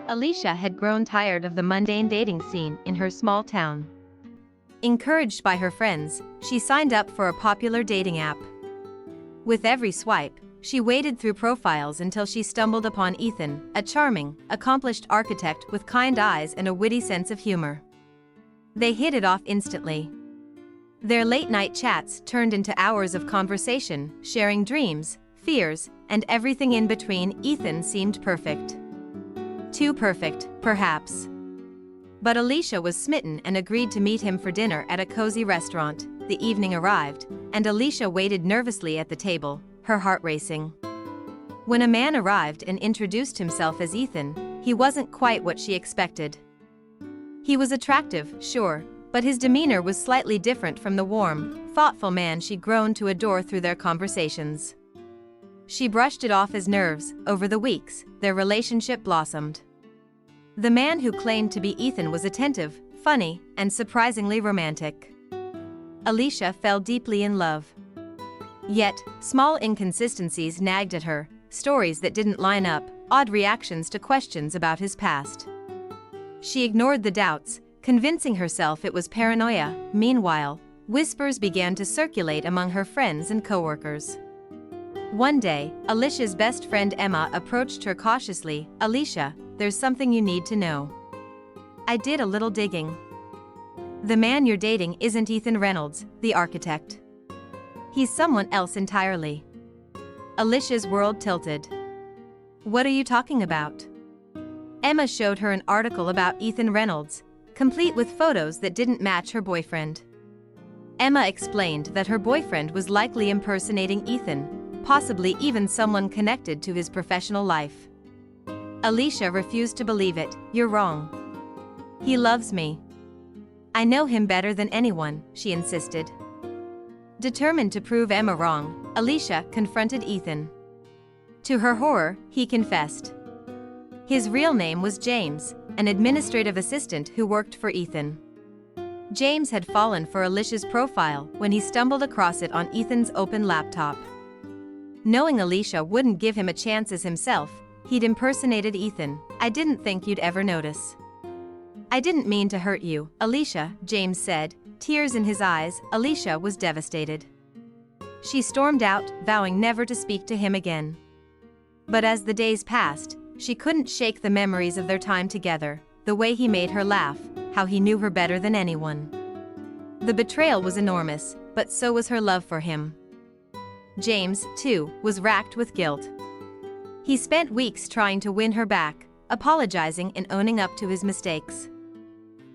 Alicia had grown tired of the mundane dating scene in her small town. Encouraged by her friends, she signed up for a popular dating app. With every swipe, she waded through profiles until she stumbled upon Ethan, a charming, accomplished architect with kind eyes and a witty sense of humor. They hit it off instantly. Their late-night chats turned into hours of conversation, sharing dreams, fears, and everything in between. Ethan seemed perfect. Too perfect, perhaps. But Alicia was smitten and agreed to meet him for dinner at a cozy restaurant. The evening arrived, and Alicia waited nervously at the table, her heart racing. When a man arrived and introduced himself as Ethan, he wasn't quite what she expected. He was attractive, sure, but his demeanor was slightly different from the warm, thoughtful man she'd grown to adore through their conversations. She brushed it off as nerves. Over the weeks, their relationship blossomed. The man who claimed to be Ethan was attentive, funny, and surprisingly romantic. Alicia fell deeply in love. Yet, small inconsistencies nagged at her, stories that didn't line up, odd reactions to questions about his past. She ignored the doubts, convincing herself it was paranoia. Meanwhile, whispers began to circulate among her friends and coworkers. One day, Alicia's best friend Emma approached her cautiously. "Alicia, there's something you need to know." I did a little digging. The man you're dating isn't Ethan Reynolds, the architect. He's someone else entirely. Alicia's world tilted. What are you talking about? Emma showed her an article about Ethan Reynolds, complete with photos that didn't match her boyfriend. Emma explained that her boyfriend was likely impersonating Ethan, possibly even someone connected to his professional life. Alicia refused to believe it. "You're wrong. He loves me. I know him better than anyone," she insisted. Determined to prove Emma wrong, Alicia confronted Ethan. To her horror, he confessed. His real name was James, an administrative assistant who worked for Ethan. James had fallen for Alicia's profile when he stumbled across it on Ethan's open laptop. Knowing Alicia wouldn't give him a chance as himself, he'd impersonated Ethan. "I didn't think you'd ever notice." "I didn't mean to hurt you, Alicia," James said, tears in his eyes. Alicia was devastated. She stormed out, vowing never to speak to him again. But as the days passed, she couldn't shake the memories of their time together, the way he made her laugh, how he knew her better than anyone. The betrayal was enormous, but so was her love for him. James, too, was racked with guilt. He spent weeks trying to win her back, apologizing and owning up to his mistakes.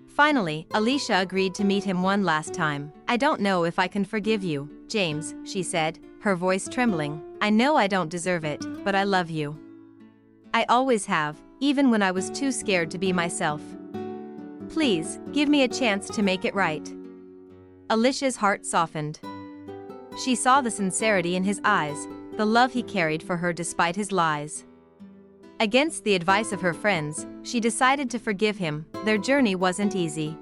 Finally, Alicia agreed to meet him one last time. "I don't know if I can forgive you, James," she said, her voice trembling. "I know I don't deserve it, but I love you. I always have, even when I was too scared to be myself. Please, give me a chance to make it right." Alicia's heart softened. She saw the sincerity in his eyes, the love he carried for her despite his lies. Against the advice of her friends, she decided to forgive him. Their journey wasn't easy.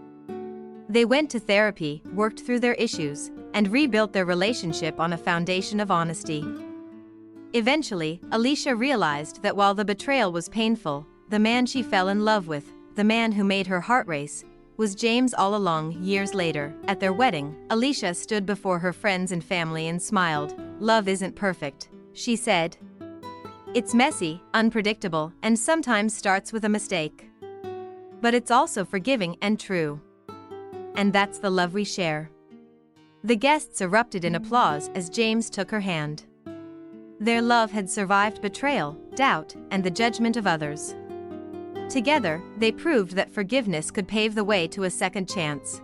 They went to therapy, worked through their issues, and rebuilt their relationship on a foundation of honesty. Eventually, Alicia realized that while the betrayal was painful, the man she fell in love with, the man who made her heart race, was James all along. Years later, at their wedding, Alicia stood before her friends and family and smiled. "Love isn't perfect," she said. "It's messy, unpredictable, and sometimes starts with a mistake. But it's also forgiving and true. And that's the love we share." The guests erupted in applause as James took her hand. Their love had survived betrayal, doubt, and the judgment of others. Together, they proved that forgiveness could pave the way to a second chance.